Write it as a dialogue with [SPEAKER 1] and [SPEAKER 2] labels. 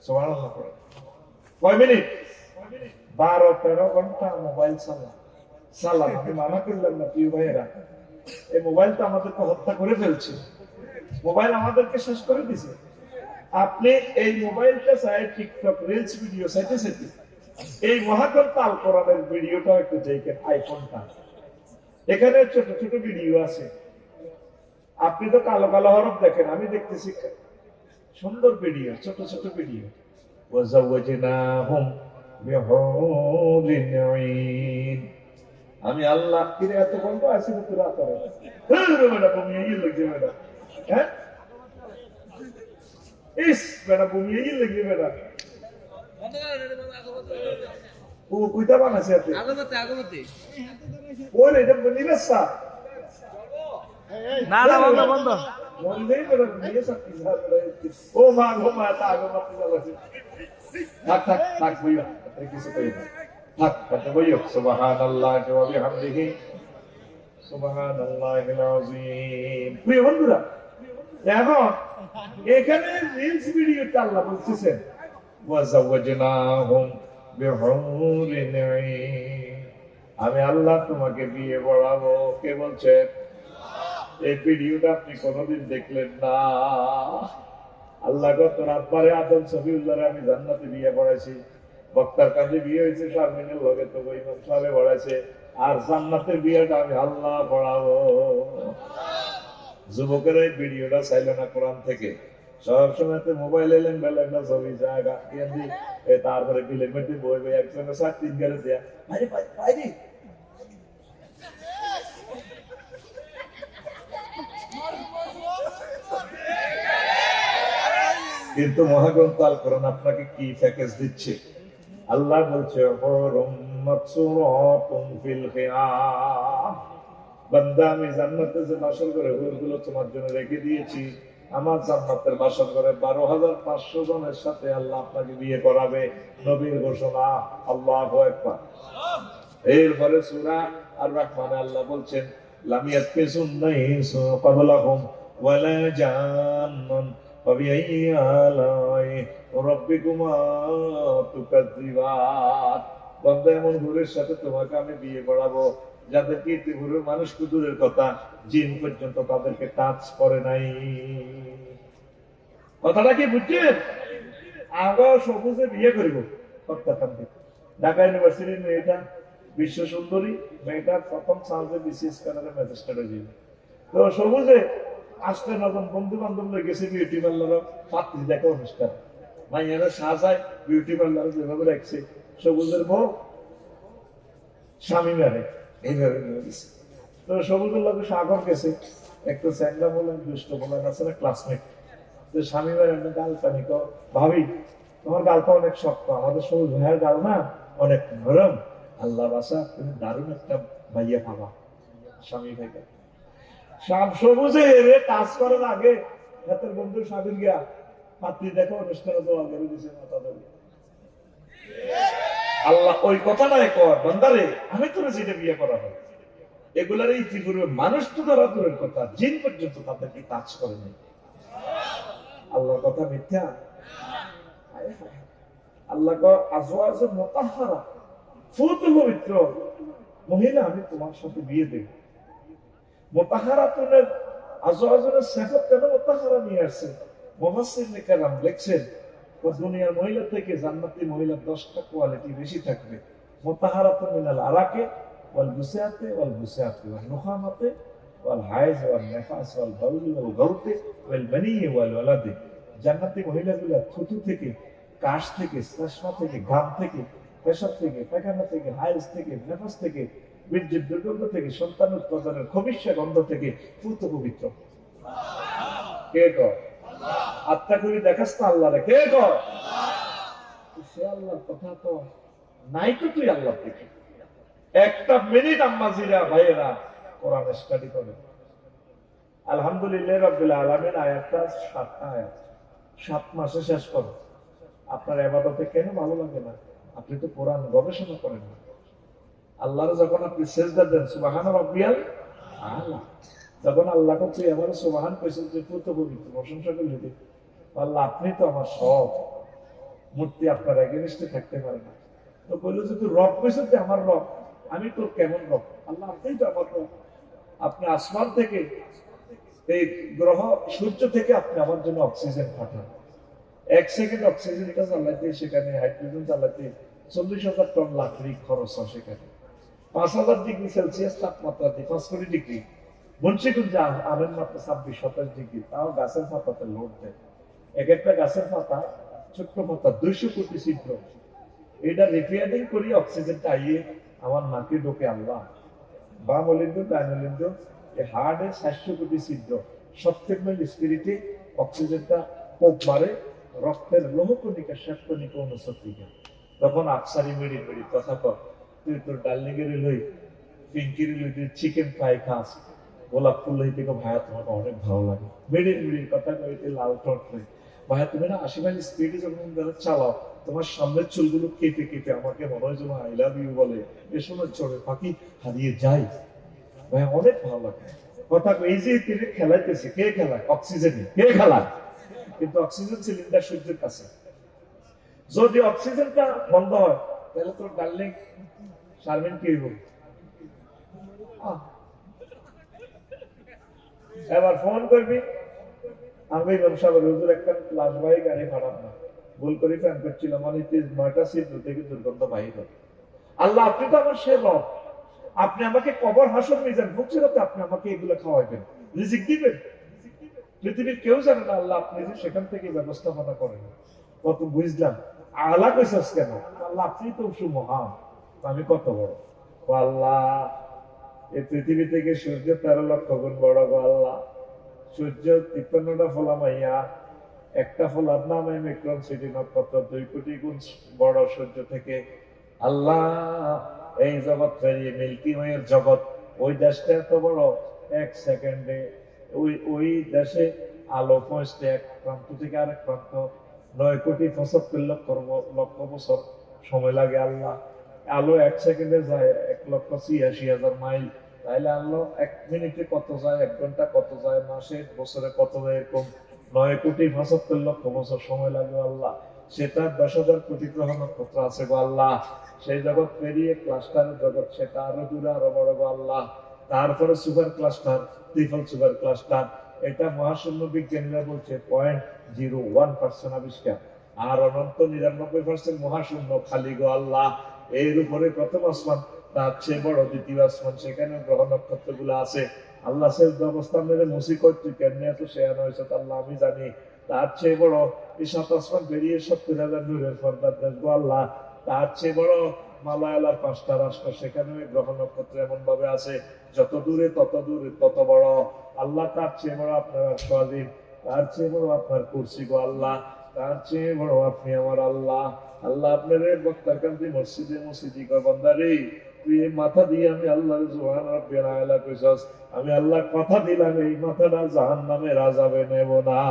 [SPEAKER 1] সুবহানাল্লাহ পড়ে। কয় মিনিট? 12-13 ঘন্টা মোবাইল চালান। আমি মানা করলাম না প্রিয় ভাইয়েরা, এই মোবাইল তো আমাদেরকে হত্যা করে ফেলছে, মোবাইল আমাদেরকে শেষ করে দিছে। আপনি এই মোবাইলটা চাই টিকটক রিলস ভিডিও চাইতে চাইতে এই মহাগ্রন্থ আল কোরআনের ভিডিওটাও একটু দেখেন। আইফোনটা এখানে ছোট ছোট ভিডিও আছে, আপনি তো কালো কালো হরফ দেখেন, আমি দেখতেছি সুন্দর ভিডিও, ছোট ছোট ভিডিও। ওয়াজাওয়াজনাহুম বিহুরিন আইন। আমি আল্লাহ কিরে এত বন্ধ আছি না তোরা করে বেটা ঘুমিয়ে গিয়ে লাগছে বেটা, হ্যাঁ ইস বেটা ঘুমিয়ে গিয়ে লাগছে বেটা। ও কইতা বানাছে এতে ওরে এটা নিবেশা
[SPEAKER 2] না না বন্ধ বন্ধ
[SPEAKER 1] বন্ধই বেটা ঘুমিয়ে সত্যি ও মা গো মা তা গো মা তুই থাক থাক থাক বইয়া কিছু কই না থাক কথা বইও। সুবহানাল্লাহি ওয়া বিহামদিহি সুবহানাল্লাহিল আযীম। প্রিয় বন্ধুরা, এখন এখানে রিলস ভিডিওতে আল্লাহ বলতেছেন ওয়াজাওয়াজনাহুম বিহুরিন আইন, আমি আল্লাহ তোমাকে বিয়ে পড়াবো। কে বলছে? এই ভিডিওটা আপনি কোনোদিন দেখলেন না। আল্লাহ গো তোর আব্বারে আদম সফিউল্লাহরে আমি জান্নাতে বিয়ে পড়াইছি, বক্তার কাছে বিয়ে হয়েছে, শারমিনের লগে তো ইমাম সাহেব পড়াইছে, আর জান্নাতের বিয়েটা আমি আল্লাহ পড়াবো। যুবকের এই ভিডিওটা চাইল না কোরআন থেকে, সবসময় মোবাইল এলেন বেলা একটা ছবি জায়গা তারপরে কিলোমিটার বই বই একসঙ্গে 7-3 গেলে দেয়া বাইরে কিন্তু মহাগ্রন্থ আল কোরআন আপনাকে কি প্যাকেজ দিচ্ছে? আল্লাহ বলছে বান্দা আমি জান্নাতে যে বাসর করে হুরগুলো তোমার জন্য রেখে দিয়েছি, আমার জান্নাতের বাসর করে 12,500 জনের সাথে আল্লাহ আপনাকে বিয়ে করাবে। নবীর ঘোষণা, আল্লাহু আকবার। এরপরে সূরা আর রহমানে আল্লাহ বলছেন লামিয়াত কিসুন্নাইসু ক্বাবলাহুম ওয়ালা জান্নান ফাবিআইয়ি আলাই রাব্বিকুমা তুকাজ্জিবান। বান্দা এমন হুরের সাথে তোমাকে আমি বিয়ে পড়াবো যাদেরকে ইতিপূর্বে মানুষ দূরের কথা জিন পর্যন্ত তাদেরকে টাচ করে নাই। কথাটা কি বুঝছেন? আগে সবুজে বিয়ে করিব হত্যাকাণ্ডে। ঢাকা ইউনিভার্সিটির মেয়েটা বিশ্ব সুন্দরী, মেয়েটা প্রথম চান্সে বিসিএস কানাডা ম্যাজিস্ট্রেট হয়ে যাবে। তো সবুজে 8-9 বন্ধু বান্ধব লয়ে গেছে বিউটি পার্লার পাত্রী দেখা অনুষ্ঠান, মাইয়ারা সাজায় বিউটি পার্লার যেভাবে রাখছে, সবুজের বউ স্বামী মেরে এইভাবে নিয়ে গেছে। তো সবুজের লোক সাগর গেছে, একটু স্যাংলা বলেন দুষ্ট বলেন আছে না ক্লাসমেট, তো স্বামী মেরে গাল পানি কো ভাবি তোমার গালটা অনেক শক্ত, আমাদের সবুজ ভাইয়ের গাল না অনেক নরম, আল্লাহ বাসা তুমি দারুণ একটা ভাইয়া পাবা। স্বামী ভাইয়া সবুজে কাজ করার আগে হাতের বন্ধু স্বামীর গিয়া পাত্রী দেখো অনুষ্ঠানে দোয়া করে দিছে মাথা ধরে। আল্লাহ ওই কথাটাই কর বান্দারে আমি তোর যেটা বিয়ে করা হয় এগুলার ইতিপূর্বে মানুষ তো ধরা দূরের কথা জিন পর্যন্ত তাদেরকে টাচ করে নাই। আল্লাহর কথা মিথ্যা? আল্লাহ আজওয়াজ মুতাহহারা ফুত পবিত্র মহিলা আমি তোমার সাথে বিয়ে দেব। মুতাহহারাতুনের আজওয়াজের সিফাত কেন মুতাহহারা নিয়ে আসছে? মুফাসসিরিনে কেরাম লিখছেন ও দুনিয়ার মহিলা থেকে জান্নাতি মহিলা 10টা কোয়ালিটি বেশি থাকবে। মুতাহহারাতুন মিনাল আরাকে ওয়াল বুসাতে ওয়াল বুসাতে ওয়াল নুখামাতে ওয়াল হাইজ ওয়াল নিফাস ওয়াল বাউল ওয়াল গাউতে ওয়াল মানি ওয়াল ওয়ালাদে। জান্নাতি মহিলাগুলো থুতু থেকে, কাশ থেকে, শ্লেষ্মা থেকে, ঘাম থেকে, পেশাব থেকে, পায়খানা থেকে, হাইজ থেকে, নেফাস থেকে, বীর্যের দুর্গন্ধ থেকে, সন্তান উৎপাদনের খবিষ্যা গন্ধ থেকে পুত পবিত্র। কে কর? আত্মা করে দেখাস না আল্লাহরে, কে কর? সে আল্লাহর কথা তো নাই তো তুই আল্লাহ থেকে। একটা মিনিট আম্মাজিরা ভাইয়েরা কোরআন স্টাডি করে। আলহামদুলিল্লাহ রাব্বিল আলামিন আয়াতটা 7টা আয়াত, 7 মাসে শেষ করো। আপনার ইবাদতে কেন ভালো লাগে না? আপনি তো কোরআন গবেষণা করেন না। আল্লাহর যখন আপনি সিজদা দেন সুবহান রাব্বিয়াল আলা, যখন আল্লাহকে তুই আমার সুবহান কইছেন যে পুত পবিত্র প্রশংসা করলি, আল্লাহ আপনি তো আমার সব, মূর্তি আপনার এগেনিস্টে থাকতে পারে না। তো বললো যে তুই রব কইছিস যে আমার রব, আমি তোর কেমন রব? আল্লাহ আপনিই তো আমার রব। আপনি আসমান থেকে, এই গ্রহ সূর্য থেকে আপনি আমার জন্য অক্সিজেন পাঠান। 1 সেকেন্ড অক্সিজেনটা চালাইতে সেখানে হাইড্রোজেন চালাইতে 40,000 টন লাকড়ি খরচ হয়। সেখানে 5,000 ডিগ্রি সেলসিয়াস তাপমাত্রা, 5 ডিগ্রি মুন্সিগঞ্জে আমের মাত্রা 26-27 ডিগ্রি, তাও গাছের পাতাতে লোড দেয়। এক একটা গাছের পাতা, ছোট্ট পাতা 200 কোটি ছিদ্র। এটা রিপেয়ারিং করি অক্সিজেনটা আইয়ে আমার নাকে ঢোকে। আল্লাহ বাম অলিন্দ ডাইন অলিন্দ এই হার্টে 700 কোটি ছিদ্র, সত্যের স্পিরিটে অক্সিজেনটা কোপ মারে রক্তের লোহকণিকা শ্বেতকণিকা অনুসত্রিকা। তখন আফসারি মেরি মেরি কথা কর, তুই তোর ডার্লিংয়ের লই, পিঙ্কির লই, তুই চিকেন ফ্রাই খাস, গোলাপ ফুল লইতে ভাইয়া তোমাকে অনেক ভালো লাগে। মেরির মেরির কথা কইতে লাল টট হয়ে, ভাইয়া তুমি না 80 মাইল স্পিডে যখন চালাও, তোমার সামনের চুলগুলো কেটে কেটে আমাকে মনে হয় যেন আই লাভ ইউ বলে, এ সময় চড়ে পাখি হারিয়ে যায়। ভাইয়া অনেক ভালো লাগে কথা। এই যে তিনি খেলাইতেছে, কে খেলায়? অক্সিজেনে। কে খেলায়? কিন্তু অক্সিজেন সিলিন্ডার সূর্যের কাছে। যদি অক্সিজেনটা বন্ধ হয় তাহলে তোর ডার্লিং শারমিন কি হইব? এবার ফোন করবি, আমি ব্যবসাবের হুজুর একটা লাশবাহী গাড়ি ভাড়াম না, ভুল করে ফ্যান করছিলাম, মানে 9টা সিট থেকে দুর্গন্ধ বাহির হয়। আল্লাহ আপনি তো আমার সে রব, আপনি আমাকে কবর হাসর মিজান ভুগছিলাতে আপনি আমাকে এগুলো খাওয়াইবেন, রিজিক দিবেন। পৃথিবীর কেউ জানে না আল্লাহ আপনি যে সেখান থেকে ব্যবস্থাপনা করেন। কত বুঝলাম আল্লাহ কইসাস কেন? আল্লাহ আপনি তো মহান, আমি কত বড়। আল্লাহ এই পৃথিবী থেকে সূর্য 13 লক্ষ গুণ বড় গো আল্লাহ। সূর্য 53টা ফোলা মাইয়া, একটা ফোলার নাম মিক্রন সিটি নক্ষত্র 2 কোটি গুণ বড় সূর্য থেকে। আল্লাহ এই জগৎ ফেরিয়ে মিল্কি ওয়ের জগৎ, ওই দেশটা এত বড়, 1 সেকেন্ডে ওই দেশে আলো পৌঁছতে এক প্রান্ত থেকে আরেক প্রান্ত 9,75,00,000 বছর সময় লাগে। আল্লাহ আলো 1 সেকেন্ডে যায় 1,86,000 মাইল, তাইলে আল্লাহ 1 মিনিটে কত যায়, 1 ঘন্টা কত যায়, মাসে বছরে কত যায়, এরকম 9,75,00,000 বছর সময় লাগে আল্লাহ। সেটা 10,000 কোটি গ্রহ নক্ষত্র আছে গো আল্লাহ। সেই জগৎ পেরিয়ে ক্লাস্টারের জগৎ, সেটা আরো দূরে আরো বড় গো আল্লাহ। তারপরে super cluster, triple super cluster, এটা মহাশূন্য বিজ্ঞানীরা বলছে 0.01% আবিষ্কার, আর অনন্ত 99% মহাশূন্য খালি গো আল্লাহ। এর উপরে প্রথম আসমান, তার চেয়ে বড় দ্বিতীয় আসমান, সেখানে গ্রহ নক্ষত্র গুলো আছে। আল্লাহ সে অবস্থান মেরে মুসি করছি কেমনি এত শেয়ার হয়েছে আল্লাহ আমি জানি। তার চেয়ে বড় এই 7 আসমান পেরিয়ে 70,000 নূরের পর্দার দেশ গো আল্লাহ। তার চেয়ে বড় মালায়ালার 5টা রাষ্ট্র, সেখানে গ্রহ নক্ষত্র এমন ভাবে আছে, যত দূরে তত দূরে তত বড়। আল্লাহ তার চেয়ে বড় আপনার স্বাধীন, তার চেয়ে বড় আপনার কুরসি গো আল্লাহ, তার চেয়ে বড় আপনি আমার আল্লাহ। আল্লাহ আপনার বক্তার কান্তি মসজিদে মসজিদি কয় বান্দারে, তুই এই মাথা দিয়ে আমি আল্লাহ সুবহান রাব্বিয়াল আলা কইছস, আমি আল্লাহ কথা দিলাম এই মাথাটা জাহান্নামের আযাবে নেব না।